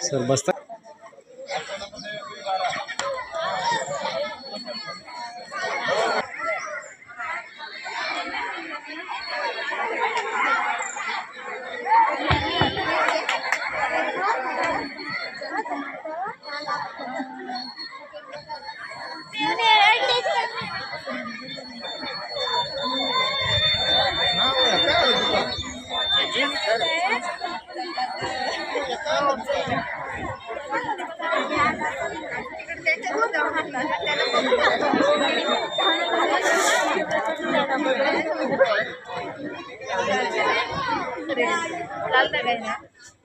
Sir बसता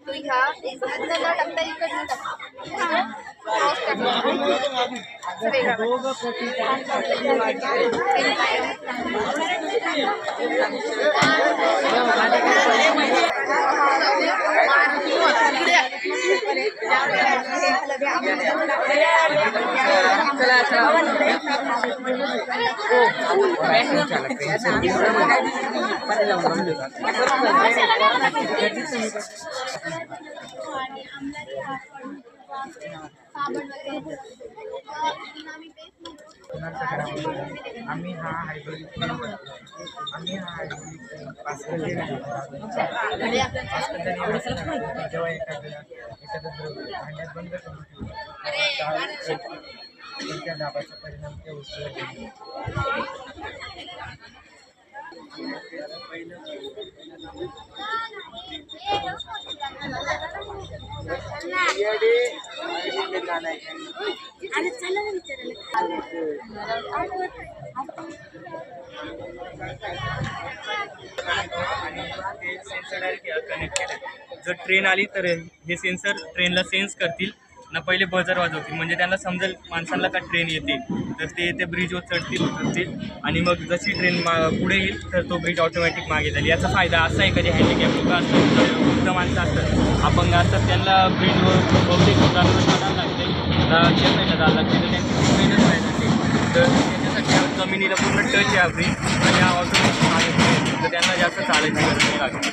तो ह्या इकडनं टाकता इकडनं आम्ही हा हायड्रोलिक जेव्हा एखादं द्रव्य भांड्यात बंद करून त्या दाबाचा परिणाम त्या वस्तूवर कनेक्ट केलं. जर ट्रेन आली तर हे सेन्सर ट्रेनला सेन्स करतील ना, पहिले बजर वाजवतील म्हणजे त्यांना समजेल माणसांना का ट्रेन येते, तर ते ते ब्रिजवर चढतील उतरतील आणि मग जशी ट्रेन पुढे येईल तर तो ब्रिज ऑटोमॅटिक मागे जाईल. याचा फायदा असा आहे, कधी हँडिकॅप लोक असतात, वृद्ध माणसं असतात, अपंग असतात, त्यांना ब्रिजवर बहुतेक चढावं लागते, त्या साईडला जायला लागते, तर त्यांची ट्रेनच नाही जाते. तर त्याच्यासाठी जमिनीला पूर्ण टच आहे हा ब्रिज आणि हा ऑटोमॅटिक मागे, तर त्यांना जास्त चालायची गरज नाही लागते.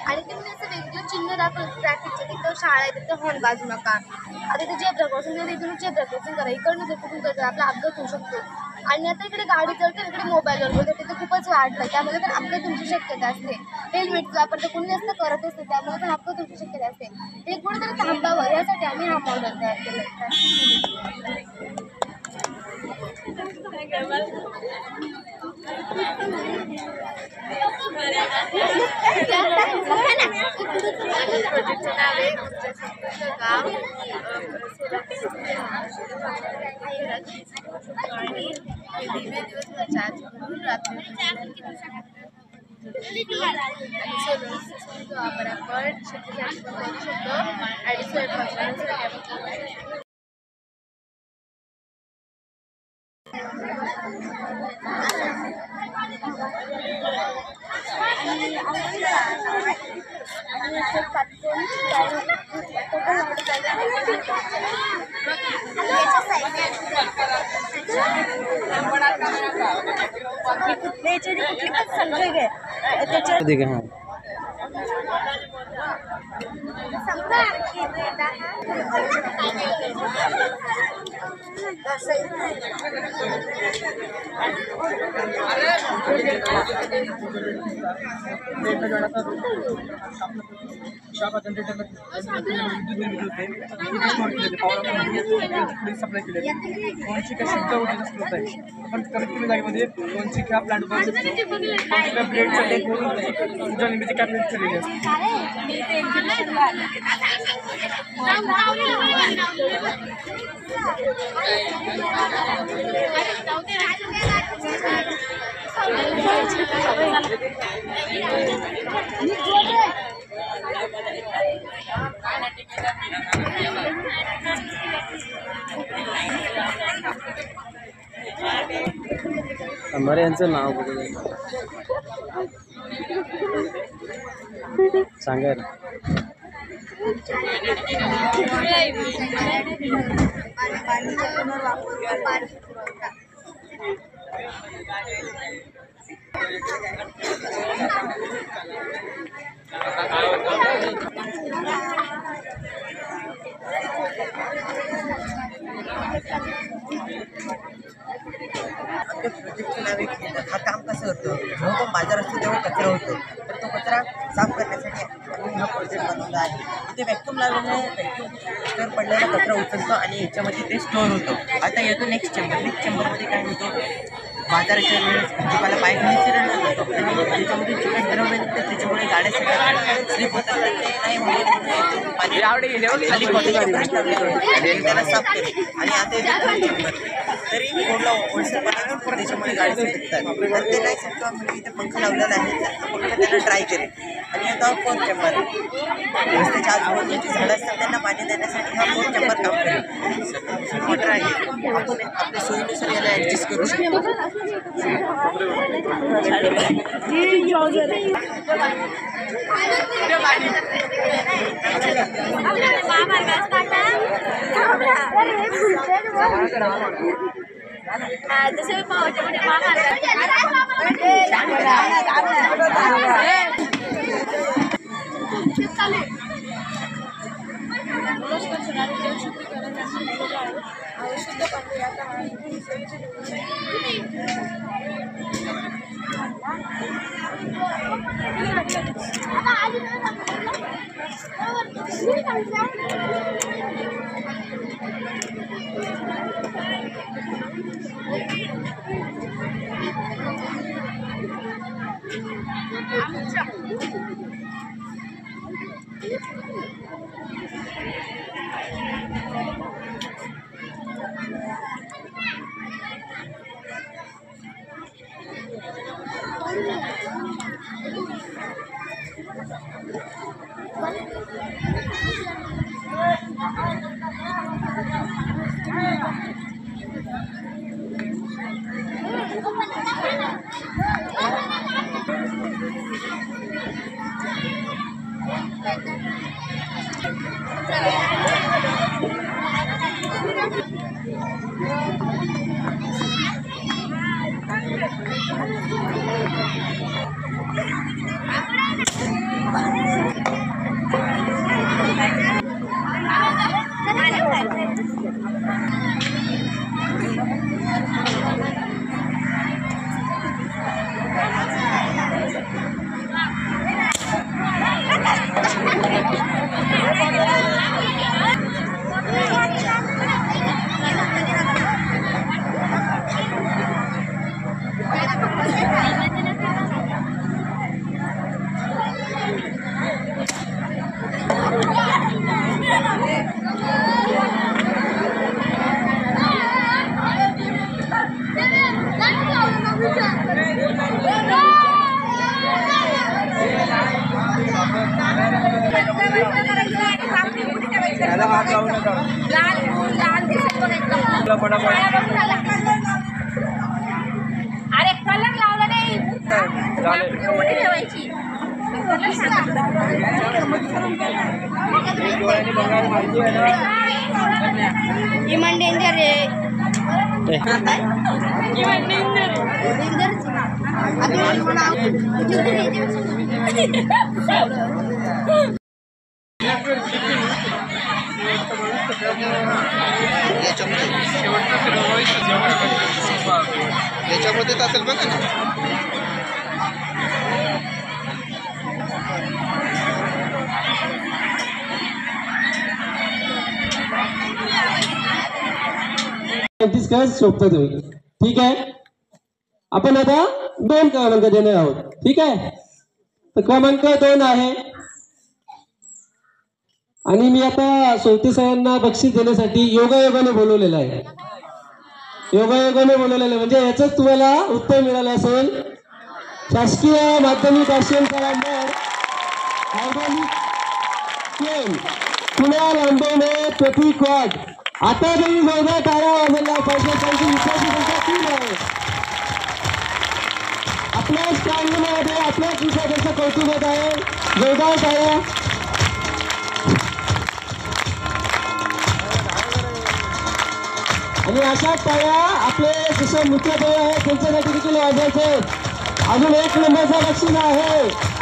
आणि ते म्हणजे असं वेगवेगळं चिन्ह दाखवलं ट्रॅफिकचे, तिथं शाळा आहे तिथं हॉर्न वाजू नका, आता ते झेब्रा क्रॉसिंग तर इथून झेब्रा क्रॉसिंग करा, इकडनं जर कुठून तर आपला अपघात होऊ शकतो. आणि आता इकडे गाडी चढते, इकडे मोबाईलवर बोलते, तिथे खूपच वाढलं, त्यामुळे तर अपघात होण्याची शक्यता असते. हेल्मेटचा वापर तर कोणी जास्त करत असते, त्यामुळे पण अपघात होण्याची शक्यता असते. हे कुठेतरी थांबावं यासाठी आम्ही हा मॉडेल तयार केला. प्रोजेक्टचं नाव आहे गाव आणि दिवे दिवस चार्ज करून रात्री सोलरचा वापर आपण शेतीसाठी करू शकतो आणि स्वयंपाक शाखा जनरेटरला विद्युत निर्मिती होते तिथे स्टोअर केले पुढे सप्लाय केले 200 का शुद्ध ऊर्जेचा स्रोत आहे. आपण कमीत कमी जागेमध्ये 200 ह्या प्लांटवर ब्लेडच्या टेकवरून ऊर्जा निर्मिती कॅपॅसिटी केलेली असते. अंबारे यांचं नाव बघूया सांगा ना. प्रोजेक्टचं नाव एक हा काम कसं होतं, जेव्हा पण बाजार असतो तेव्हा कचरा होतो, तर तो कचरा साफ करण्यासाठी आम्ही हा प्रोजेक्ट बनवला आहे. इथे व्हॅक्यूम लावल्याने व्हॅक्यूमवर पडलेला कचरा उचलतो आणि याच्यामध्ये ते स्टोअर होतो. आता येतो नेक्स्ट चेंबरमध्ये काय होतं, बाजाराच्या वेळेस भाजीपाला पायखान्याची रडत होतो आणि त्याच्यामध्ये चिकट द्रव्य निघतं, त्याच्यामुळे गाड्या स्लिप होतात, ते नाही म्हणून पाणी खाली कॉटेजचे ब्रश लावले आणि त्याला साफ केले. आणि आता येतो चेंबर, तरी रोडला ओळसरपणा त्याच्यामुळे गाडी सुटतात, तर ते नाही सांगतो म्हणजे इथे पंखा लावलेला आहे, तर पंखा त्याला ट्राय करेल. आणि आता फोर्थ चेंबर, रस्त्याच्या आजूबाजूची झाडं असतात त्यांना पाणी देण्यासाठी हा फोर्थ चेंबर काम करेल. मोटर आहे, आपण आपल्या सोयीनुसार याला ॲडजस्ट करू शकतो. अरे कलर लावला नाही एवढी ठेवायची. इमान डेंजर आहे. याच्यामध्येच असेल बघा ना. डिस्कस सोबत होईल. ठीक आहे, आपण आता 2 क्रमांक देणार आहोत. ठीक आहे, तर क्रमांक 2 आहे आणि मी आता सोबती साहेबांना बक्षीस देण्यासाठी योगायोगाने बोलवलेलं आहे. योगायोगाने बोलवलेलं म्हणजे याच तुम्हाला उत्तर मिळालं असेल. शासकीय माध्यमिक आश्रम शाळांवर पुण्या लांबवणे प्रतीक वाट. आता जरी जोरदार टाळ्या वाजवल्या पाहिजे, त्यांची विषयाची संख्या 3 आहे. आपल्या स्टँडमध्ये आपल्याच विषयाचं कौतुक होत आहे. जोरदार टाळ्या. आणि अशा टाळ्या आपले जसं मुख्याध्याय आहे त्यांच्यासाठी देखील वाजवायचे. अजून 1 नंबरचा बक्षीस आहे.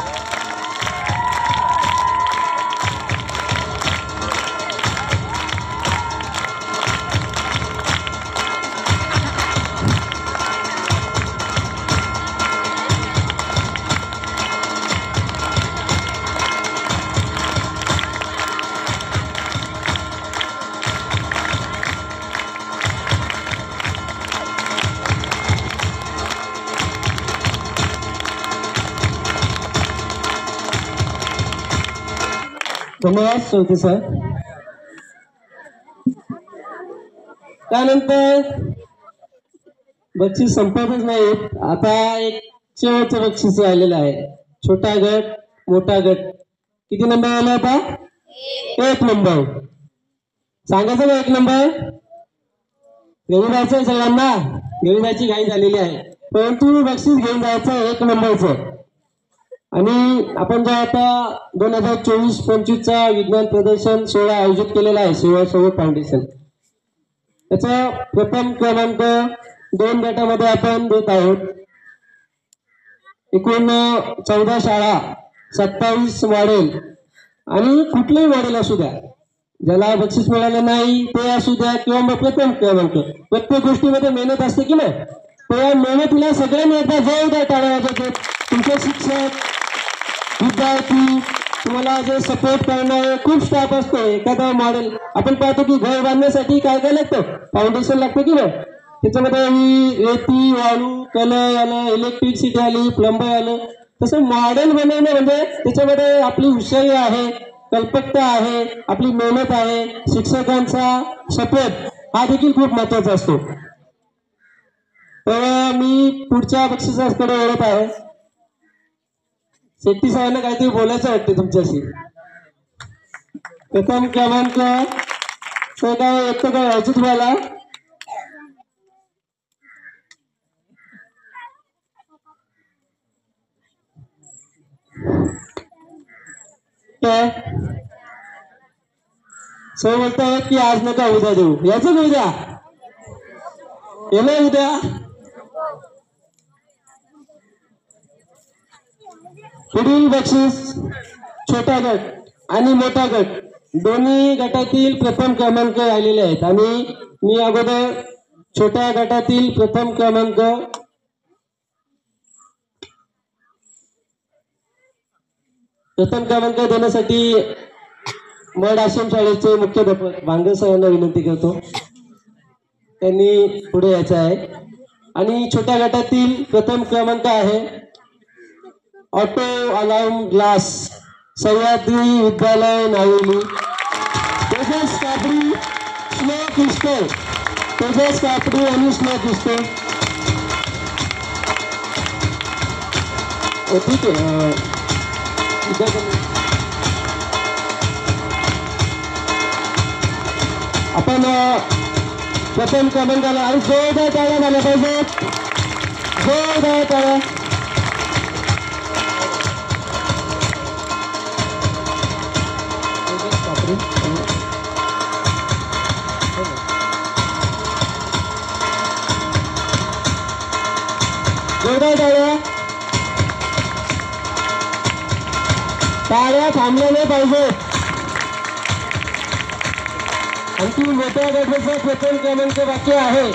धन्यवाद सोबती सर. त्यानंतर बक्षीस संपतच नाही. आता एक शेवटचं बक्षीस राहिलेलं आहे. छोटा गट मोठा गट. किती नंबर आला आता? 1 नंबर. सांगायचं ना 1 नंबर. घेऊन जायचं सगळ्यांना. घेऊन जायची घाई झालेली आहे, परंतु बक्षीस घेऊन जायचं 1 नंबरचं. आणि आपण जो आता 2024-25चा विज्ञान प्रदर्शन सोहळा आयोजित केलेला आहे सेवा संवर्ग फाउंडेशन, त्याचा प्रथम क्रमांक 2 गटामध्ये आपण देत आहोत. एकूण 14 शाळा, 27 मॉडेल आणि कुठलेही मॉडेल असू द्या, ज्याला बक्षीस मिळालं नाही ते असू द्या किंवा मग प्रथम क्रमांक. प्रत्येक गोष्टीमध्ये मेहनत असते की नाही, त्या मेहनतीला सगळ्यांनी एकदा जोरदार टाळ्या वाजवतात. तुमचे शिक्षक, विद्यार्थी, तुम्हाला जे सपोर्ट करणारे खूप स्टाफ असतो. एखादा मॉडेल आपण पाहतो की घर बांधण्यासाठी काय काय लागतं, फाउंडेशन लागतं की नाही. त्याच्यामध्ये रेती, वाळू, कलर आलं, इलेक्ट्रिसिटी आली, प्लंबर आलं. तसं मॉडेल बनवणं म्हणजे त्याच्यामध्ये आपली हुशारी आहे, कल्पकता आहे, आपली मेहनत आहे, शिक्षकांचा सपोर्ट हा देखील खूप महत्वाचा असतो. तर मी पुढच्या बक्षिसाकडे वळत आहे. शेट्टी साहेबांना काहीतरी बोलायचं वाटते तुमच्याशी. प्रथम क्रमांक काय व्यक्त करायचं तुम्हाला? सो बोलताय की आज नका उद्या देऊ. याचं उद्या येणार उद्या. पुढील बक्षीस छोटा गट आणि मोठा गट दोन्ही गटातील प्रथम क्रमांक राहिलेले आहेत. आणि मी अगोदर छोट्या गटातील प्रथम क्रमांक देण्यासाठी मड आश्रम शाळेचे मुख्याध्यापक भांगे साहेबांना विनंती करतो, त्यांनी पुढे यायचं आहे. आणि छोट्या गटातील प्रथम क्रमांक आहे ऑटो अलार्म ग्लास, सह्याद्री विद्यालय नावेली. तेजस कापडी, श्लोक इष्टे. तेजस कापडी आणि श्लोक इष्टे. ठीक आहे. आपण प्रथम क्रमांकाला आणि जोरदार टाळ्या झाल्या पाहिजेत. जोरदार टाळ्या. जोरदार टाळ्या. टाळ्या थांबल्या नाही पाहिजेत. आणखी मोठ्या गटाचा प्रथम क्रमांक बाकी आहे.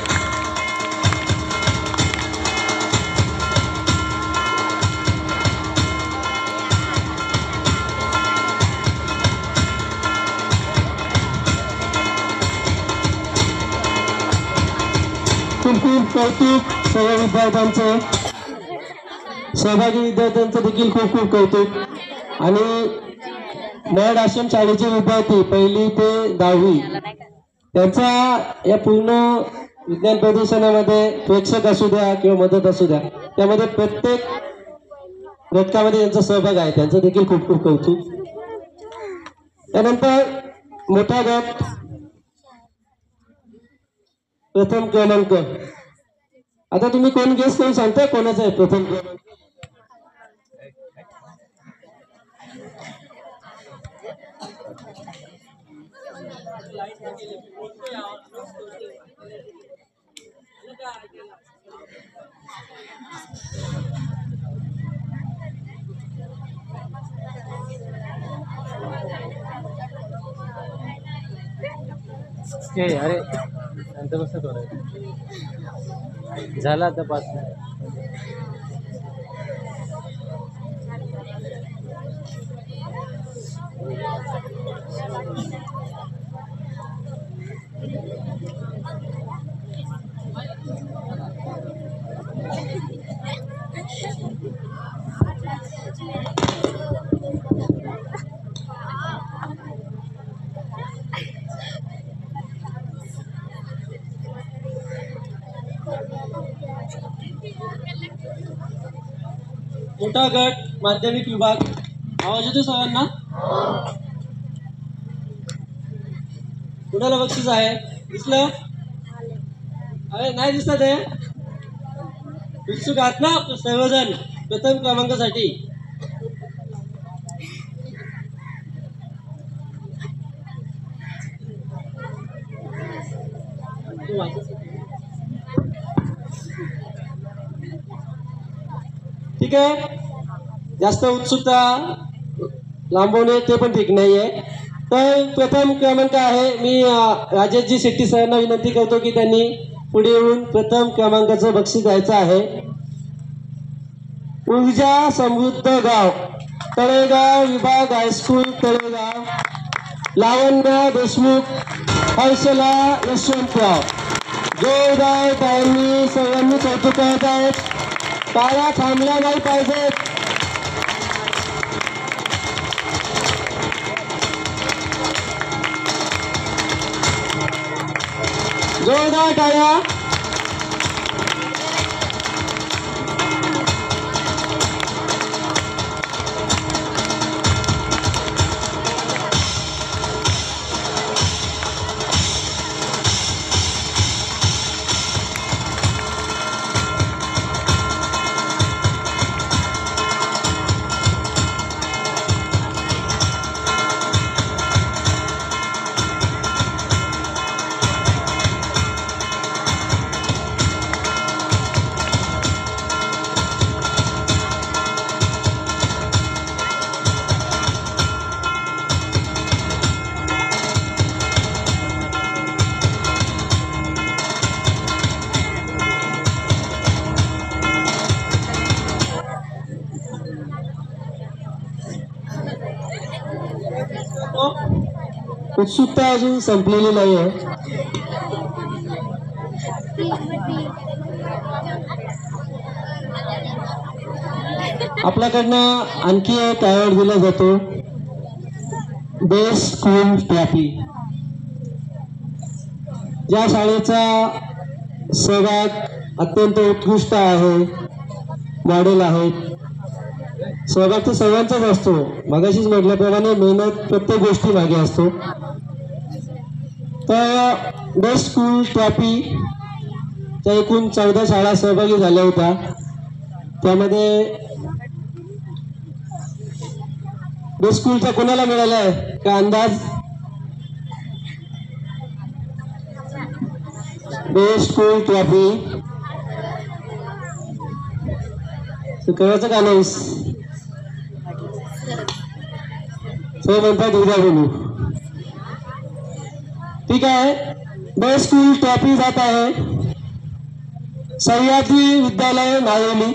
खूप खूप कौतुक सर्व विद्यार्थ्यांचे, सहभागी विद्यार्थ्यांचं देखील खूप खूप कौतुक. आणि मड आश्रम शाळेचे विद्यार्थी 1ली ते 10वी त्यांचा या पूर्ण विज्ञान प्रदर्शनामध्ये प्रेक्षक असू द्या किंवा मदत असू द्या, त्यामध्ये प्रत्येक घटकामध्ये त्यांचा सहभाग आहे, त्यांचं देखील खूप खूप कौतुक. त्यानंतर मोठा गट प्रथम क्रमांक. आता तुम्ही कोण गेस करून सांगताय कोणाचा आहे प्रथम क्रमांक? हे अरे त्यांचं कसं करायचं झालं आता 5 मिनिट. मोठा गट माध्यमिक विभाग. आवाज येतो सर्वांना? कुणाला बक्षीस आहे? दिसलं? अरे नाही दिसत आहे. उत्सुक आहात ना सर्वजण प्रथम क्रमांकासाठी? ठीक आहे, जास्त उत्सुकता लांबवणे ते पण ठीक नाहीये. तर प्रथम क्रमांक आहे. मी राजेशजी शेट्टी सरांना विनंती करतो की त्यांनी पुढे येऊन प्रथम क्रमांकाचं बक्षीस द्यायचं आहे. ऊर्जा समृद्ध गाव, तळेगाव विभाग हायस्कूल तळेगाव, लावण्या देशमुख, हर्षला यशवंतराव. जोरदार टाळ्यांनी सर्वांनी कौतुक करत आहेत. टाळ्या थांबल्या नाही पाहिजेत. जोरदार टाळ्या. उत्सुकता अजून संपलेली नाही आहे. आपल्याकडनं आणखी एक अवॉर्ड दिला जातो, बेस्ट स्कूल ट्रॉफी. ज्या शाळेचा सहभाग अत्यंत उत्कृष्ट आहे, मॉडेल आहेत. सहभाग तर सर्वांचाच असतो, मगाशीच म्हटल्याप्रमाणे मेहनत प्रत्येक गोष्टी मागे असतो. तर बेस्ट स्कूल ट्रॉफी त्या एकूण 14 शाळा सहभागी झाल्या होत्या. त्यामध्ये बेस्ट स्कूलचा कोणाला मिळाला आहे का अंदाज? बेस्ट स्कूल ट्रॉफी कळायचं का नाही? सर म्हणतात उद्या बोलू. ठीक आहे, बेस्ट स्कूल ट्रॉफी जात आहे सह्याद्री विद्यालय नायोली.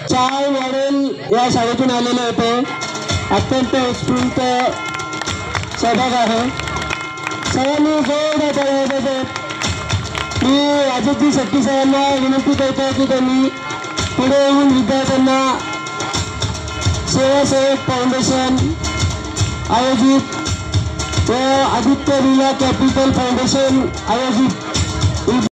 4 मॉडेल या शाळेतून आलेले होते. अत्यंत उत्स्फूर्त सहभाग आहे. सर्वांनी जोरदार टाळ्या वाजवत. मी अजयजी शेट्टी साहेबांना विनंती करतो की त्यांनी पुढे येऊन विद्यार्थ्यांना सेवासेवक फाउंडेशन आयोजित व आदित्य बिर्ला कॅपिटल फाउंडेशन आयोजित